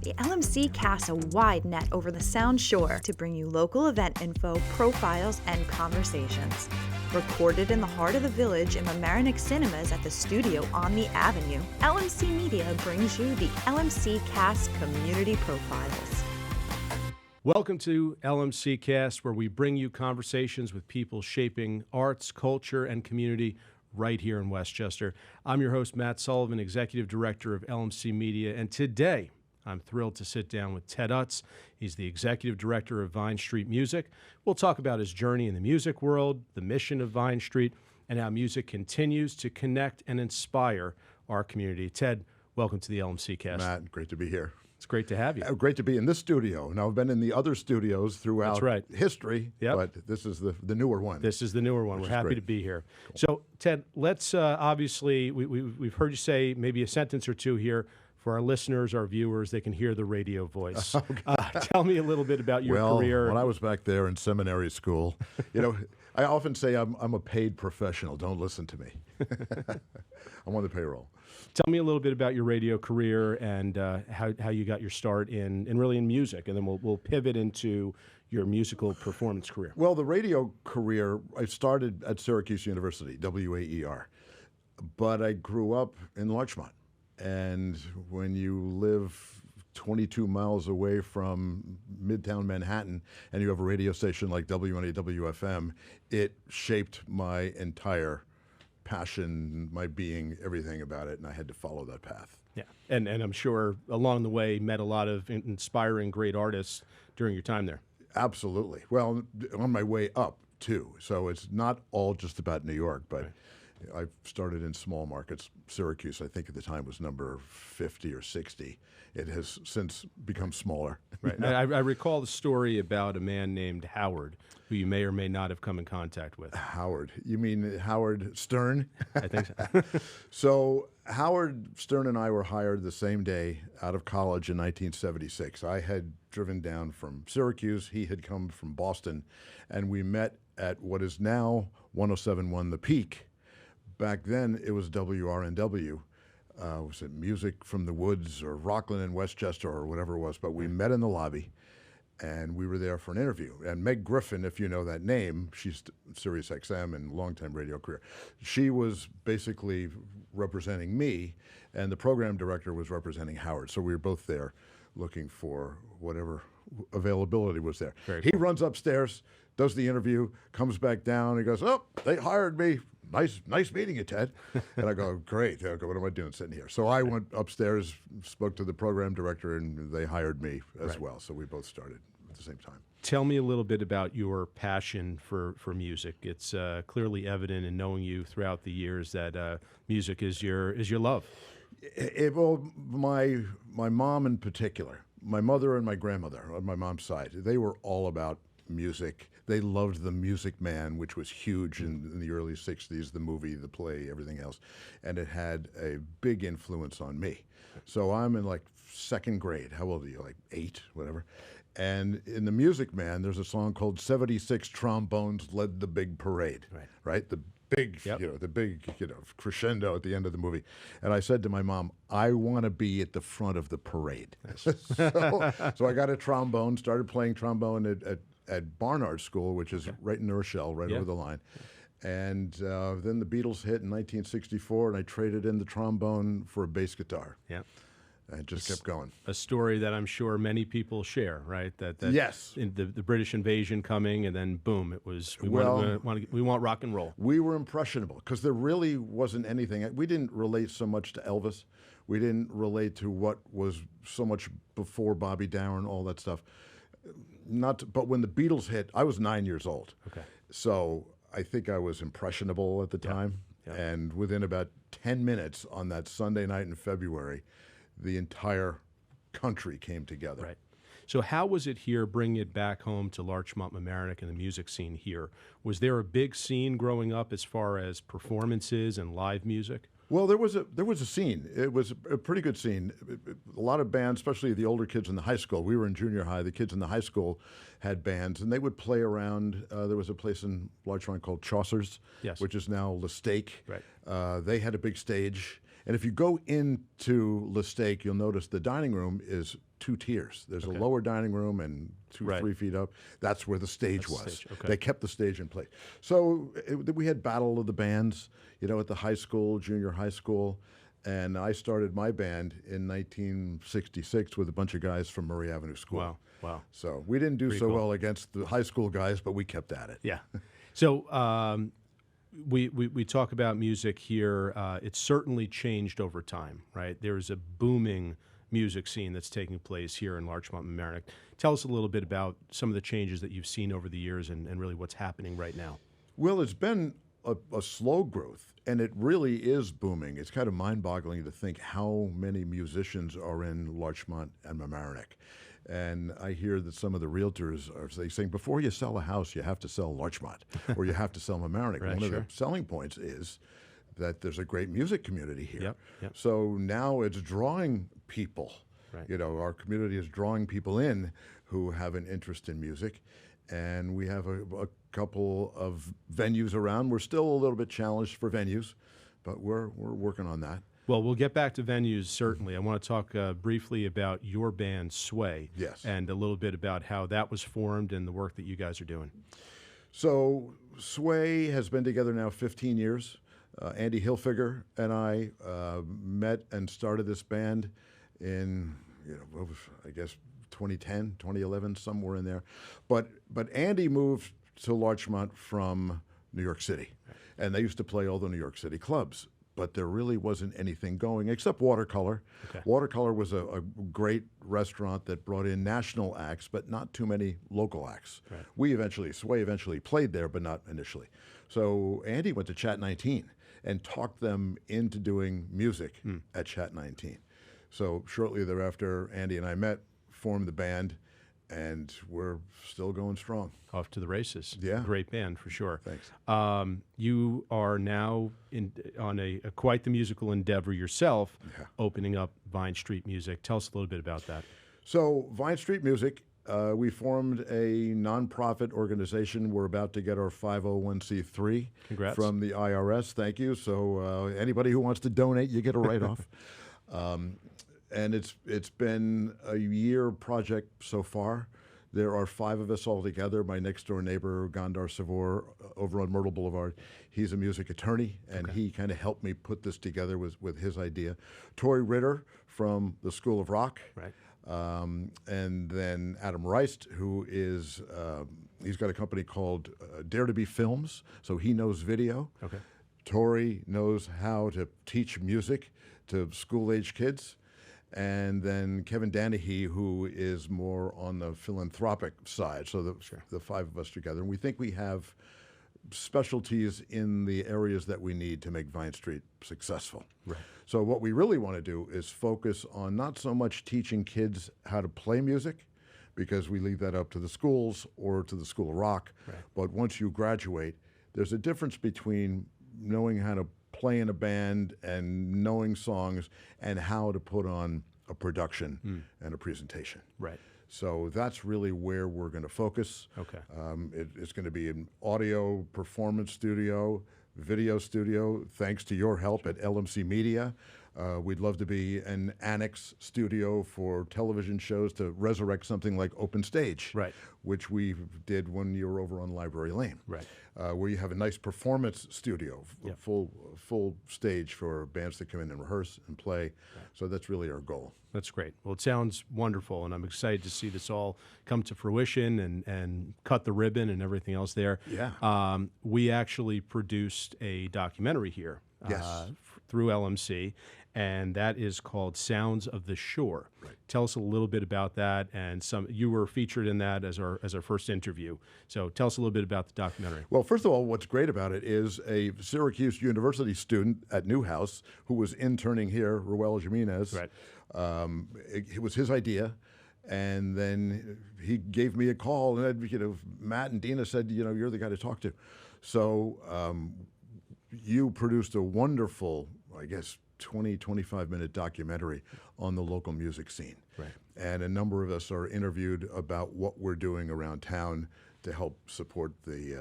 The LMC casts a wide net over the Sound Shore to bring you local event info, profiles, and conversations. Recorded in the heart of the village in Mamaroneck Cinemas at the studio on the Avenue, LMC Media brings you the LMC Cast Community Profiles. Welcome to LMC Cast, where we bring you conversations with people shaping arts, culture, and community right here in Westchester. I'm your host, Matt Sullivan, Executive Director of LMC Media, and today I'm thrilled to sit down with Ted Utz. He's the Executive Director of Vine Street Music. We'll talk about his journey in the music world, the mission of Vine Street, and how music continues to connect and inspire our community. Ted, welcome to the LMC Cast. Matt, great to be here. It's great to have you. Great to be in this studio. Now, I've been in the other studios throughout history, but this is the newer one. This is the newer one. We're happy to be here. Cool. So, Ted, let's obviously, we've heard you say maybe a sentence or two here. For our listeners, our viewers, they can hear the radio voice. Okay. Tell me a little bit about your career. When I was back there in seminary school, I often say I'm a paid professional. Don't listen to me. I'm on the payroll. Tell me a little bit about your radio career and how you got your start in music, and then we'll pivot into your musical performance career. Well, the radio career, I started at Syracuse University, WAER, but I grew up in Larchmont. And when you live 22 miles away from Midtown Manhattan and you have a radio station like WNAW-FM, it shaped my entire passion, my being, everything about it, and I had to follow that path. Yeah, and I'm sure along the way met a lot of inspiring great artists during your time there. Absolutely. Well, on my way up, too. So it's not all just about New York, but I started in small markets. Syracuse, I think at the time, was number 50 or 60. It has since become smaller. Right. I recall the story about a man named Howard, who you may or may not have come in contact with. Howard. You mean Howard Stern? I think so. So Howard Stern and I were hired the same day out of college in 1976. I had driven down from Syracuse. He had come from Boston. And we met at what is now 107.1 The Peak. Back then, it was WRNW. Was it Music from the Woods or Rockland and Westchester or whatever it was? But we met in the lobby, and we were there for an interview. And Meg Griffin, if you know that name, she's Sirius XM and longtime radio career. She was basically representing me, and the program director was representing Howard. So we were both there looking for whatever availability was there. He runs upstairs, does the interview, comes back down, and goes, "Oh, they hired me. Nice meeting you, Ted." And I go, "Great." I go, "What am I doing sitting here?" So I went upstairs, spoke to the program director, and they hired me as well. So we both started at the same time. Tell me a little bit about your passion for music. It's clearly evident in knowing you throughout the years that music is your love. Well, my mom in particular, my mother and my grandmother on my mom's side, they were all about music. They loved The Music Man, which was huge in the early 60s, the movie, the play, everything else. And it had a big influence on me. So I'm in like second grade. How old are you? Like 8, whatever. And in The Music Man, there's a song called 76 Trombones Led the Big Parade, right? The big, the big crescendo at the end of the movie. And I said to my mom, I want to be at the front of the parade. So I got a trombone, started playing trombone at Barnard School, which is right in New Rochelle, right over the line. And then the Beatles hit in 1964, and I traded in the trombone for a bass guitar. Yeah. And just kept going. A story that I'm sure many people share, right? That yes. In the British invasion coming, and then boom, it was, we want rock and roll. We were impressionable, because there really wasn't anything. We didn't relate so much to Elvis. We didn't relate to what was so much before Bobby Darin, all that stuff. But when the Beatles hit, I was 9 years old. Okay. So I think I was impressionable at the time. Yeah. And within about 10 minutes on that Sunday night in February, the entire country came together. Right. So how was it here, bringing it back home to Larchmont, Mamaroneck, and the music scene here? Was there a big scene growing up as far as performances and live music? Well, there was a scene. It was a pretty good scene. A lot of bands, especially the older kids in the high school. We were in junior high. The kids in the high school had bands, and they would play around. There was a place in Larchmont called Chaucer's, which is now Le Steak. Right. They had a big stage, And if you go into Lestake, you'll notice the dining room is 2 tiers. There's a lower dining room and 3 feet up. That's where the stage was. Okay. They kept the stage in place. So we had Battle of the Bands, at the high school, junior high school. And I started my band in 1966 with a bunch of guys from Murray Avenue School. Wow. So we didn't do Pretty so cool. well against the high school guys, but we kept at it. Yeah. So we talk about music here. It's certainly changed over time, right? There's a booming music scene that's taking place here in Larchmont, Mamaroneck. Tell us a little bit about some of the changes that you've seen over the years and really what's happening right now. Well, it's been a slow growth, and it really is booming. It's kind of mind-boggling to think how many musicians are in Larchmont and Mamaroneck. And I hear that some of the realtors are saying, before you sell a house, you have to sell Larchmont, or you have to sell Mamaroneck. Right, One of sure. the selling points is that there's a great music community here. Yep. So now it's drawing people. Right. Our community is drawing people in who have an interest in music. And we have a couple of venues around. We're still a little bit challenged for venues, but we're working on that. Well, we'll get back to venues, certainly. I want to talk briefly about your band, Sway. Yes. And a little bit about how that was formed and the work that you guys are doing. So Sway has been together now 15 years. Andy Hilfiger and I met and started this band in, what was, I guess, 2010, 2011, somewhere in there. But Andy moved to Larchmont from New York City, and they used to play all the New York City clubs. But there really wasn't anything going except Watercolor. Okay. Watercolor was a great restaurant that brought in national acts, but not too many local acts. Right. Sway eventually played there, but not initially. So Andy went to Chat 19 and talked them into doing music at Chat 19. So shortly thereafter, Andy and I met, formed the band, and we're still going strong. Off to the races. Yeah. Great band, for sure. Thanks. You are now on a quite the musical endeavor yourself, opening up Vine Street Music. Tell us a little bit about that. So Vine Street Music, we formed a nonprofit organization. We're about to get our 501c3 Congrats. from the IRS. Thank you. So anybody who wants to donate, you get a write-off. And it's been a year project so far. There are 5 of us all together. My next door neighbor, Gondar Savor, over on Myrtle Boulevard, he's a music attorney, and he kind of helped me put this together with his idea. Tori Ritter from the School of Rock. Right. And then Adam Reist, who is, he's got a company called Dare to Be Films, so he knows video. Okay. Tori knows how to teach music to school-age kids. And then Kevin Danahy, who is more on the philanthropic side. So the 5 of us together. And we think we have specialties in the areas that we need to make Vine Street successful. Right. So what we really want to do is focus on not so much teaching kids how to play music, because we leave that up to the schools or to the School of Rock. Right. But once you graduate, there's a difference between knowing how to play in a band and knowing songs and how to put on a production and a presentation. Right. So that's really where we're going to focus. Okay. It's going to be an audio performance studio, video studio, thanks to your help at LMC Media. We'd love to be an annex studio for television shows to resurrect something like Open Stage, Right. which we did when you were over on Library Lane, Right. Where you have a nice performance studio, Yep. full stage for bands to come in and rehearse and play. So that's really our goal. That's great. Well, it sounds wonderful, and I'm excited to see this all come to fruition and cut the ribbon and everything else there. Yeah. We actually produced a documentary here Yes. through LMC, and that is called Sounds of the Shore. Right. Tell us a little bit about that, and you were featured in that as our first interview. So tell us a little bit about the documentary. Well, first of all, what's great about it is a Syracuse University student at Newhouse who was interning here, Ruel Jimenez. Right. It was his idea, and then he gave me a call, and Matt and Dina said, you're the guy to talk to. So you produced a wonderful, I guess, 20, 25-minute documentary on the local music scene. Right. And a number of us are interviewed about what we're doing around town to help support the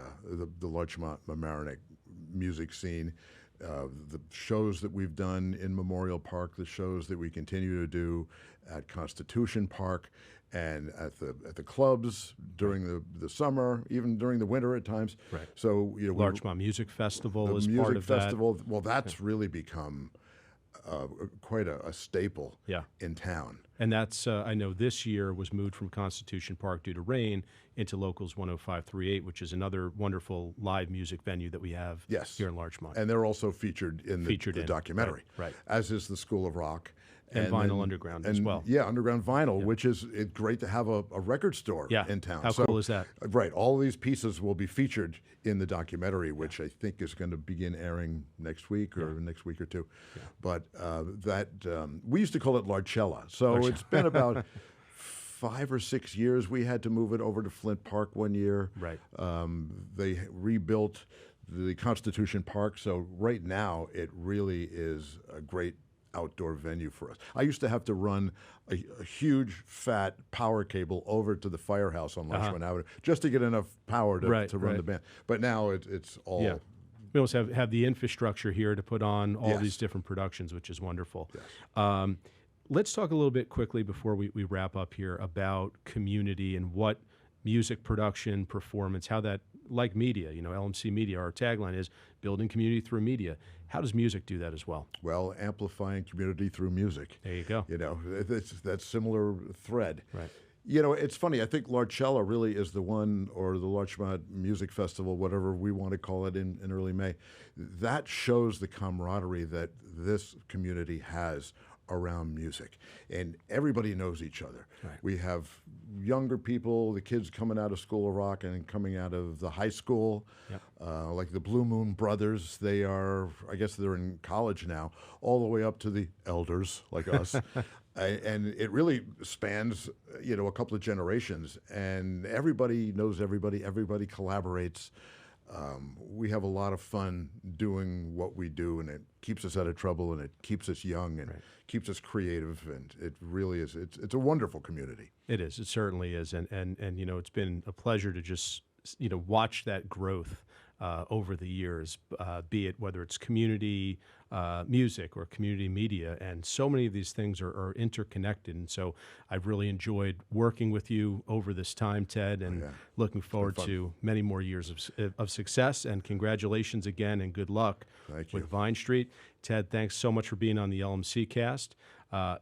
Larchmont Mamaroneck music scene. the shows that we've done in Memorial Park, the shows that we continue to do at Constitution Park, and at the clubs during the summer, even during the winter at times. Right. So Larchmont Music Festival is music part of festival. Well, that's really become quite a staple in town. And that's, I know this year was moved from Constitution Park due to rain into Locals 105.38, which is another wonderful live music venue that we have here in Larchmont. And they're also featured in the documentary, right. As is the School of Rock. And Vinyl Underground as well. Yeah, Underground Vinyl, which is great to have a record store in town. How cool is that? Right. All of these pieces will be featured in the documentary, which I think is going to begin airing next week or next week or two. Yeah. But we used to call it Larchella. So it's been about 5 or 6 years. We had to move it over to Flint Park one year. Right. They rebuilt the Constitution Park. So right now it really is a great outdoor venue for us. I used to have to run a huge, fat power cable over to the firehouse on Larchmont Avenue just to get enough power to run the band. But now it's all... Yeah. We also have the infrastructure here to put on all these different productions, which is wonderful. Yes. Let's talk a little bit quickly before we wrap up here about community and what music production, performance, how that, like media, LMC Media, our tagline is building community through media. How does music do that as well? Well, amplifying community through music. There you go. It's that similar thread. Right. It's funny. I think Larchella really is the one, or the Larchmont Music Festival, whatever we want to call it in early May, that shows the camaraderie that this community has around music. And everybody knows each other. Right. We have younger people, the kids coming out of School of Rock and coming out of the high school, like the Blue Moon Brothers. They are, I guess they're in college now, all the way up to the elders like us. And it really spans, a couple of generations. And everybody knows everybody. Everybody collaborates. We have a lot of fun doing what we do, and it keeps us out of trouble, and it keeps us young, and keeps us creative, and it really is. It's a wonderful community. It is. It certainly is, and it's been a pleasure to just watch that growth over the years, be it whether it's community music or community media, and so many of these things are interconnected. And so I've really enjoyed working with you over this time, Ted, and looking forward to many more years of success. And congratulations again, and good luck with Vine Street. Ted, thanks so much for being on the LMC Cast.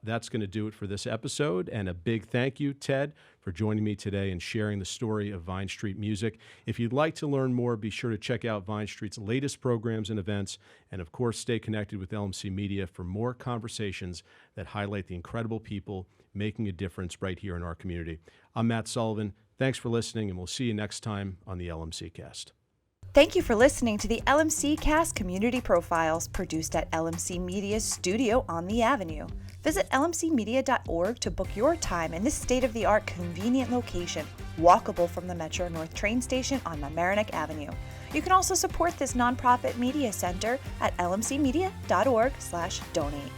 That's going to do it for this episode. And a big thank you, Ted, for joining me today and sharing the story of Vine Street music. If you'd like to learn more, be sure to check out Vine Street's latest programs and events. And of course, stay connected with LMC Media for more conversations that highlight the incredible people making a difference right here in our community. I'm Matt Sullivan. Thanks for listening, and we'll see you next time on the LMC Cast. Thank you for listening to the LMC Cast Community Profiles, produced at LMC Media's studio on the Avenue. Visit lmcmedia.org to book your time in this state-of-the-art convenient location, walkable from the Metro North train station on Mamaroneck Avenue. You can also support this nonprofit media center at lmcmedia.org/donate.